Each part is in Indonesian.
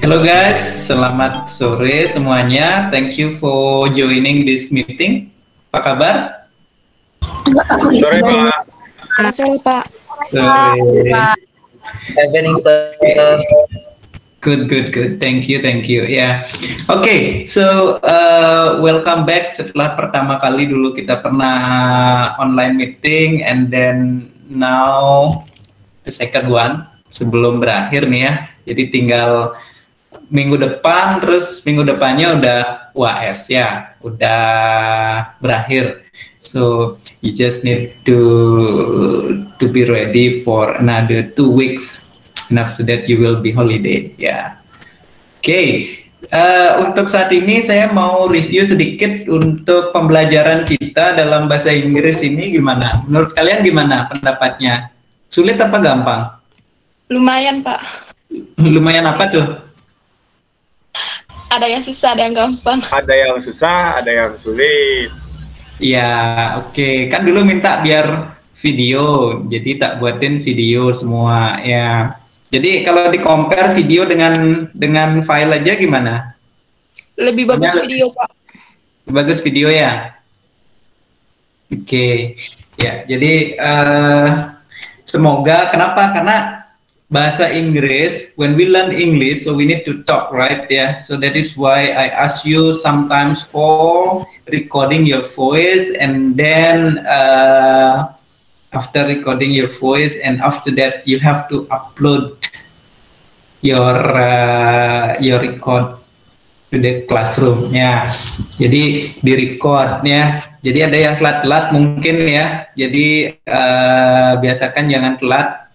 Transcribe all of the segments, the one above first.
Hello guys, selamat sore semuanya. Thank you for joining this meeting. Apa kabar? Sore Pak. Sore Pak. Sore. Evening, sir. Good. Thank you. Yeah. Okay, so welcome back. Setelah pertama kali dulu kita pernah online meeting, and then now the second one sebelum berakhir nih ya. Jadi tinggal minggu depan, terus minggu depannya udah UAS ya, udah berakhir. So you just need to be ready for another 2 weeks, and after that you will be holiday ya. Oke, untuk saat ini saya mau review sedikit untuk pembelajaran kita dalam bahasa Inggris ini gimana? Menurut kalian gimana pendapatnya? Sulit apa gampang? Lumayan Pak. Lumayan apa tuh? Ada yang susah, ada yang gampang. Ada yang susah, ada yang sulit. Ya, oke. Kan dulu minta biar video, jadi tak buatin video semua ya. Jadi kalau di compare video dengan file aja gimana? Lebih bagus video Pak. Bagus video ya. Oke. Ya, jadi semoga kenapa? Karena bahasa Inggris, when we learn English, so we need to talk, right? Yeah, so that is why I ask you sometimes for recording your voice, and then after recording your voice, and after that you have to upload your record to the classroom. Ya, jadi di record ya. Jadi ada yang telat-telat mungkin ya. Jadi biasakan jangan telat.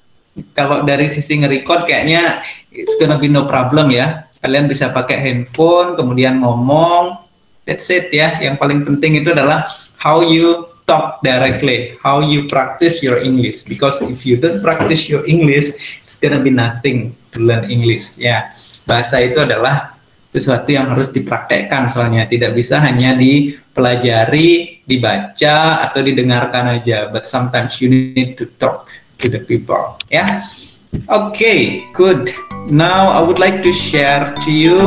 Kalau dari sisi nge-record kayaknya it's gonna be no problem ya. Kalian bisa pakai handphone, kemudian ngomong. That's it ya. Yang paling penting itu adalah how you talk directly, how you practice your English. Because if you don't practice your English, it's gonna be nothing to learn English ya. Bahasa itu adalah sesuatu yang harus dipraktekkan, soalnya tidak bisa hanya dipelajari, dibaca, atau didengarkan aja. But sometimes you need to talk to the people, yeah. Okay, good. Now I would like to share to you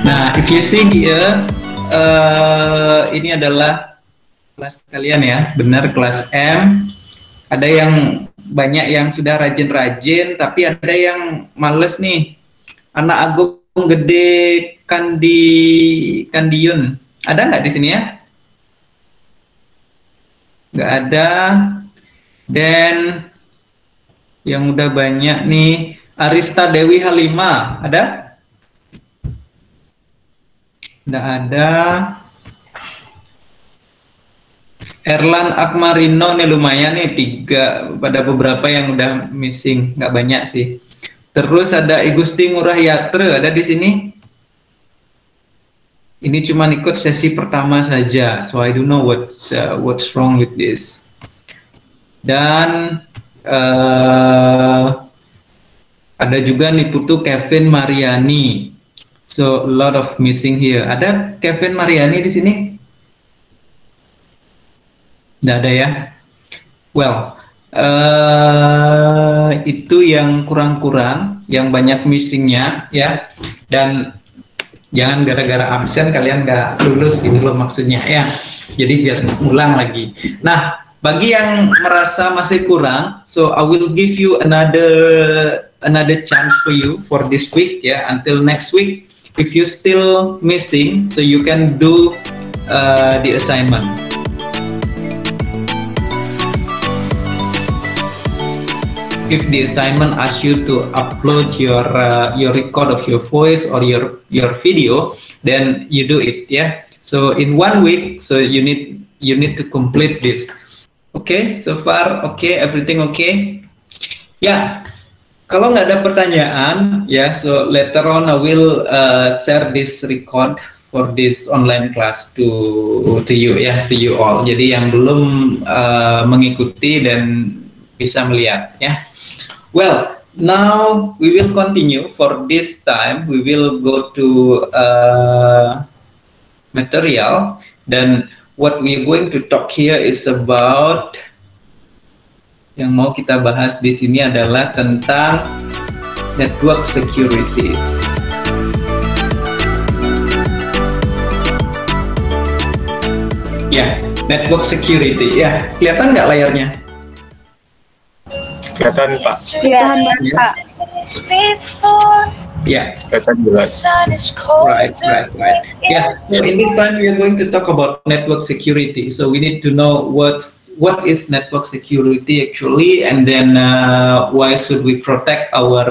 nah, if you see here, ini adalah kelas kalian ya, benar, kelas M. Ada yang banyak yang sudah rajin-rajin, tapi ada yang males nih. Anak Agung Gede Kandiun, ada nggak di sini ya? Nggak ada. Dan yang udah banyak nih, Arista Dewi Halimah, ada? Nggak ada. Erlan Akmarino nih lumayan nih, 3, pada beberapa yang udah missing, nggak banyak sih. Terus ada Igusti Ngurah Yatre, ada di sini? Ini cuma ikut sesi pertama saja, so I don't know what's wrong with this. Dan ada juga nih Putu Kevin Mariani, so a lot of missing here. Ada Kevin Mariani di sini? Nggak ada ya? Well, itu yang kurang-kurang, yang banyak missingnya ya. Dan jangan gara-gara absen kalian nggak lulus gitu loh maksudnya ya. Jadi biar ulang lagi. Nah, bagi yang merasa masih kurang, so I will give you another chance for you for this week ya, until next week. If you still missing, so you can do the assignment. If the assignment asks you to upload your record of your voice or your video, then you do it ya. So in 1 week, so you need to complete this. Okay, so far okay, everything okay? Ya, kalau nggak ada pertanyaan ya, so later on I will share this record for this online class to you ya, to you all. Jadi yang belum mengikuti dan bisa melihat ya. Well, now we will continue. For this time, we will go to material, dan what we are going to talk here is about, yang mau kita bahas di sini adalah tentang network security. Ya, network security. Ya, kelihatan nggak layarnya? Kelihatan, Pak. Kelihatan, Pak. Yeah. Jelas. Right. Yeah. So in this time we are going to talk about network security. So we need to know what is network security actually, and then why should we protect our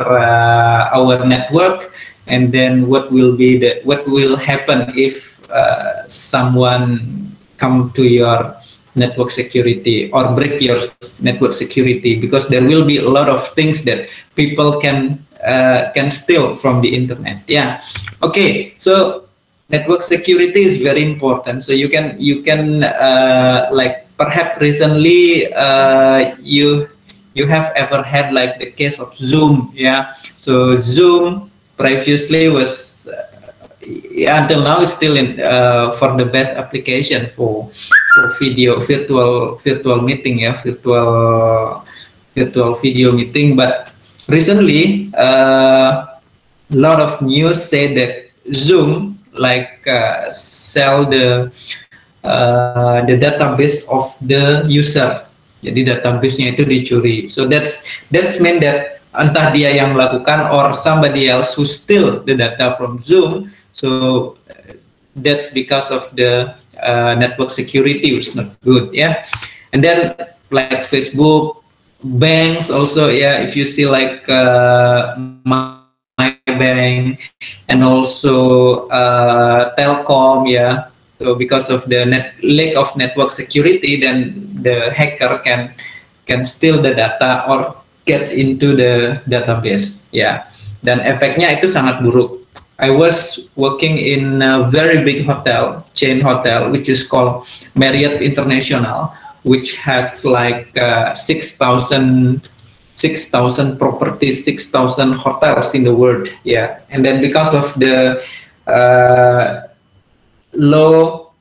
network, and then what will happen if someone come to your network security or break your network security, because there will be a lot of things that people can steal from the internet. Yeah. Okay. So network security is very important. So you can like perhaps recently you have ever had like the case of Zoom. Yeah. So Zoom previously was until now is still in for the best application for virtual meeting, yeah, virtual video meeting. But recently a lot of news say that Zoom like sell the database of the user. Jadi database-nya itu dicuri. So that's mean that entah dia yang melakukan or somebody else who steal the data from Zoom. So that's because of the network security, which is not good. Yeah. And then like Facebook, banks also, yeah, if you see like my bank, and also Telkom, yeah. So because of the lack of network security, then the hacker can steal the data or get into the database, yeah. Dan efeknya itu sangat buruk. I was working in a very big chain hotel, which is called Marriott International, which has like 6,000 properties, 6,000 hotels in the world. Yeah, and then because of the low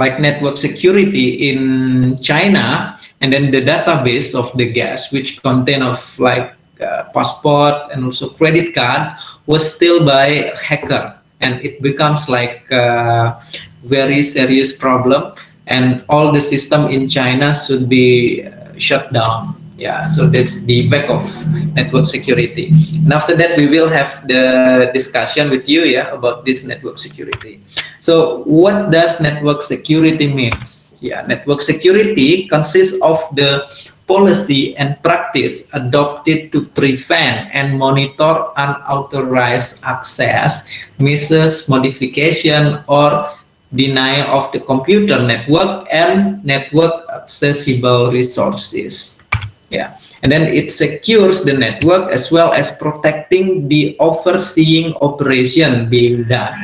like network security in China, and then the database of the guests, which contain of like passport and also credit card, was still by hacker, and it becomes like a very serious problem, and all the system in China should be shut down. Yeah, so that's the back of network security. And after that, we will have the discussion with you, yeah, about this network security. So what does network security means? Yeah, network security consists of the policy and practice adopted to prevent and monitor unauthorized access, misuse, modification, or denial of the computer network and network accessible resources. Yeah, and then it secures the network as well as protecting the overseeing operation being done.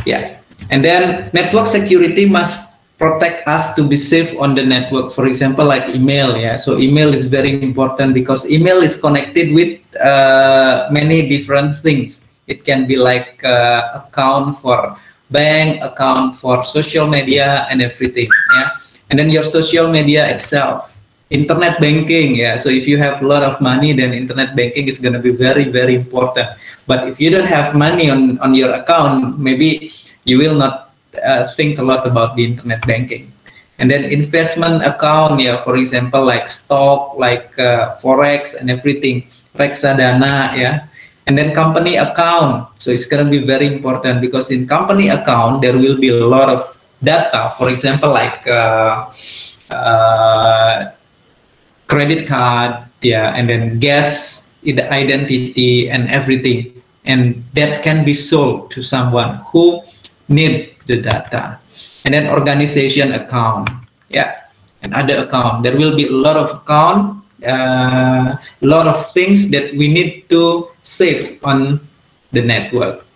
Yeah, and then network security must protect us to be safe on the network. For example, like email, yeah. So email is very important because email is connected with many different things. It can be like account for bank, account for social media, and everything. Yeah, and then your social media itself, internet banking. Yeah, so if you have a lot of money, then internet banking is going to be very, very important. But if you don't have money on your account, maybe you will not think a lot about the internet banking. And then investment account, yeah, for example, like stock, like forex and everything, reksadana, yeah. And then company account, so it's going to be very important because in company account there will be a lot of data, for example, like credit card, yeah, and then gas identity and everything, and that can be sold to someone who need the data. And then organization account, yeah, and other account. There will be a lot of account, a lot of things that we need to save on the network.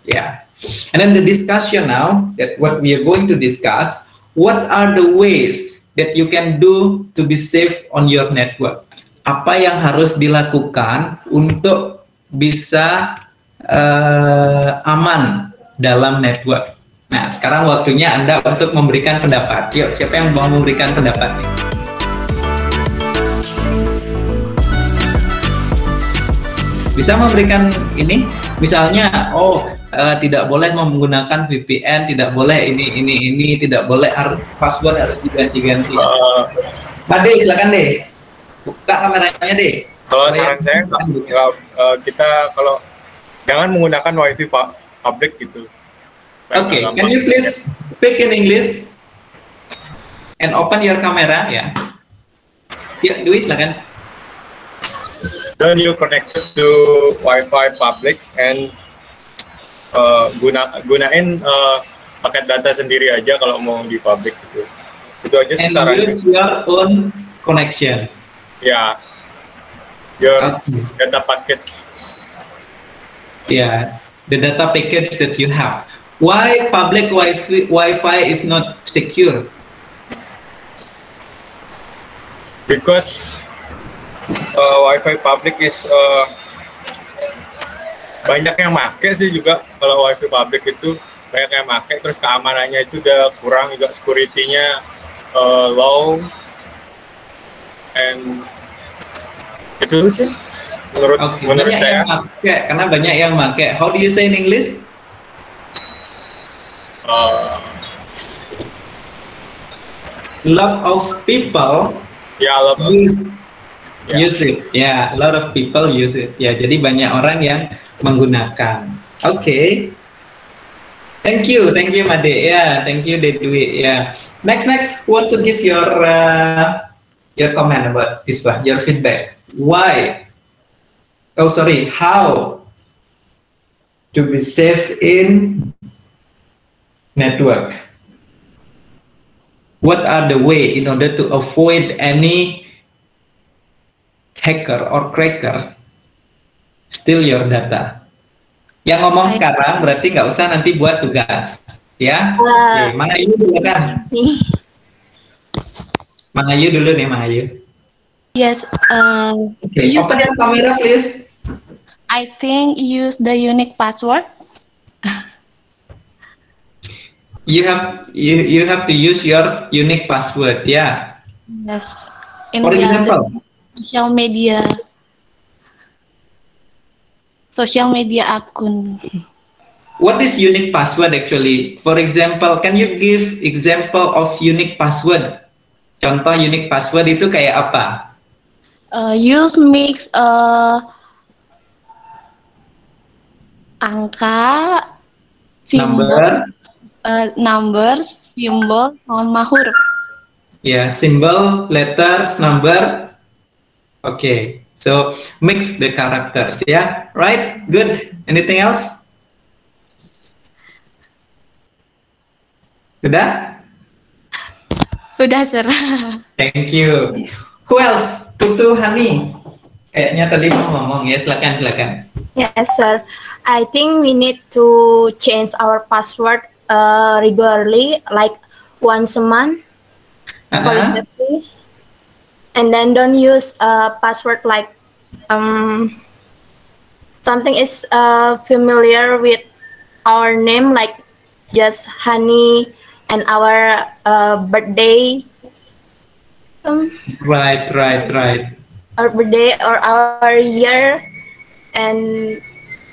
Yeah, and then the discussion now, that what we are going to discuss, what are the ways that you can do to be safe on your network? Apa yang harus dilakukan untuk bisa aman dalam network? Nah, sekarang waktunya Anda untuk memberikan pendapat. Yuk, siapa yang mau memberikan pendapat? Bisa memberikan ini, misalnya, tidak boleh menggunakan VPN, tidak boleh ini, tidak boleh, harus password harus diganti-ganti. Ade, silakan deh, buka kameranya deh. Kalau saran saya, kita kalau jangan menggunakan wifi public gitu. Okay, can you please speak in English and open your camera, ya? Ya, Dwi, silakan. Then you connected to Wi-Fi public and gunain paket data sendiri aja kalau mau di public gitu. Itu aja sih sarannya. And use your own connection. Ya, your data package. Yeah, the data package that you have. Why public Wi-Fi is not secure? Because Wi-Fi public is banyak yang make sih juga. Kalau Wi-Fi public itu banyak yang make, terus keamanannya itu udah kurang, juga security-nya low, and itu sih menurut saya. Karena banyak yang make. How do you say in English? Lot of people use it. Yeah, a lot of people use it. Ya, jadi banyak orang yang menggunakan. Okay. Thank you, Made. Yeah, thank you, Dedwi. Yeah. Next, want to give your comment about this one, your feedback. Why? How to be safe in network? What are the way in order to avoid any hacker or cracker steal your data? Yang ngomong sekarang berarti nggak usah nanti buat tugas, ya. Oke, Mang Ayu dulu kan? Mang Ayu dulu nih, Mang Ayu. Yes. Okay, open your camera, please. I think use the unique password. You have to use your unique password, yeah. Yes. For example, social media akun. What is unique password actually? For example, can you give example of unique password? Contoh unique password itu kayak apa? Use mix angka, simbol, number, simbol, sama huruf. Yeah, symbol, letters, number. Okay, so mix the characters. Yeah, right? Good. Anything else? Udah? Udah, sir. Thank you. Who else? Tutu Hani. Kayaknya tadi mau ngomong ya. Silakan. Yes, sir. I think we need to change our password regularly, like once a month, for safety. And then don't use a password like something is familiar with our name, like just Hani and our birthday. Right. Our birthday or our year, and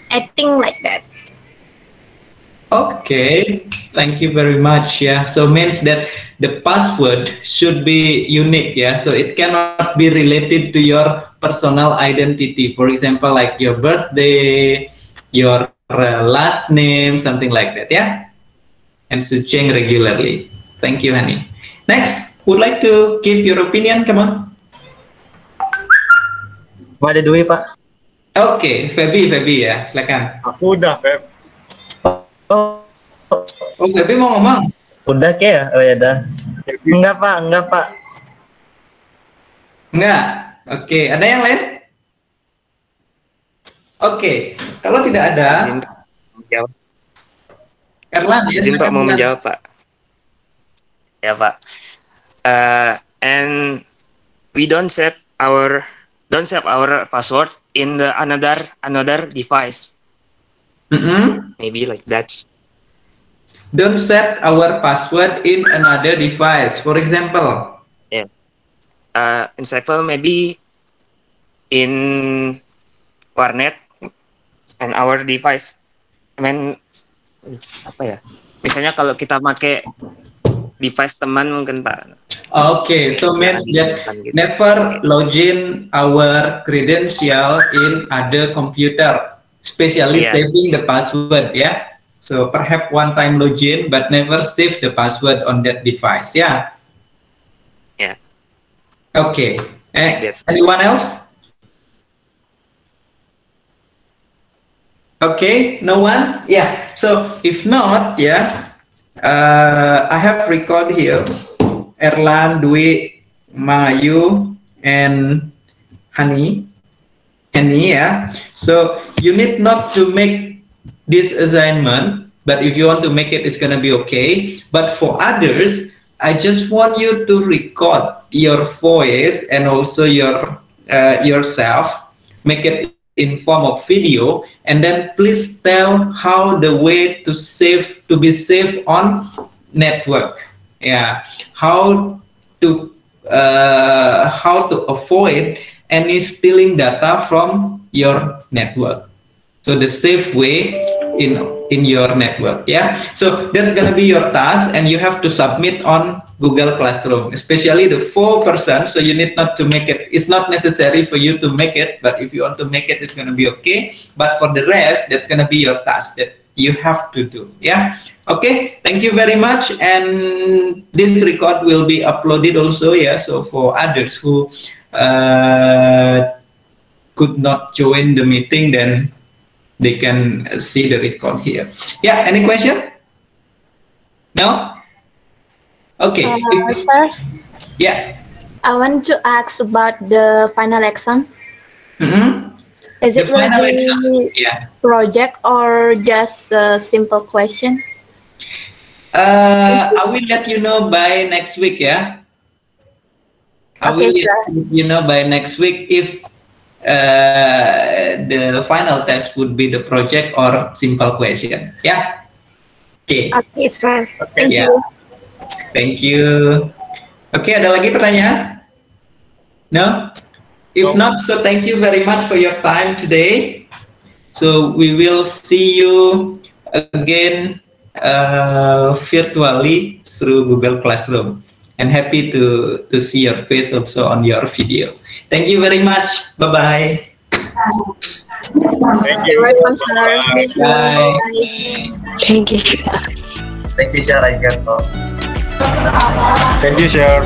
acting like that. Okay, thank you very much. Yeah, so means that the password should be unique. Yeah, so it cannot be related to your personal identity. For example, like your birthday, your last name, something like that. Yeah, and to change regularly. Thank you, Hani. Next, would like to give your opinion? Come on. Ada Dwi, Pak. Oke, Feby ya, silakan. Aku udah, Feb. Oh, Feby mau ngomong? udah ya? Oh ya dah. Enggak, Pak. Enggak. Oke, ada yang lain? Oke, kalau tidak ada, Izin Pak menjawab. Erlan, Izin Pak mau menjawab, Pak. Ya, Pak. And we don't save our password in the another device. Maybe like that. don't set our password in another device. For example, example maybe in warnet and our device. I mean, apa ya? Misalnya kalau kita pakai device teman mungkin Pak. Okay, so means that never login our credential in other computer, especially saving the password, yeah. So perhaps one time login, but never save the password on that device, yeah. Yeah. Okay. Anyone else? Okay, no one? Yeah. So if not, yeah, I have record here. Erlan, Dwi, Mayu, and Hani, yeah. So you need not to make this assignment, but if you want to make it, it's gonna be okay. But for others, I just want you to record your voice and also your yourself, make it in form of video, and then please tell how the way to be saved on network. Yeah, how to avoid any stealing data from your network. So the safe way in your network. Yeah, so that's gonna be your task, and you have to submit on Google Classroom, especially the 4%. So you need not to make it. It's not necessary for you to make it, but if you want to make it, it's gonna be okay. But for the rest, that's gonna be your task that you have to do. Yeah. Okay, thank you very much, and this record will be uploaded also, yeah, so for others who could not join the meeting, then they can see the record here. Yeah, any question? No? Okay. Sir? Yeah. I want to ask about the final exam. Is it The final really exam, yeah. project or just a simple question? I will let you know by next week, yeah. I will let you know by next week if the final test would be the project or simple question. Yeah. Okay. Okay, sir. Thank Yeah. you. Thank you. Oke, ada lagi pertanyaan? No? If not, so thank you very much for your time today. So we will see you again virtually through Google Classroom. And happy to see your face also on your video. Thank you very much. Bye-bye. Thank you. You're welcome, sir. Bye. Thank you. Thank you, Syar. Thank you, sir.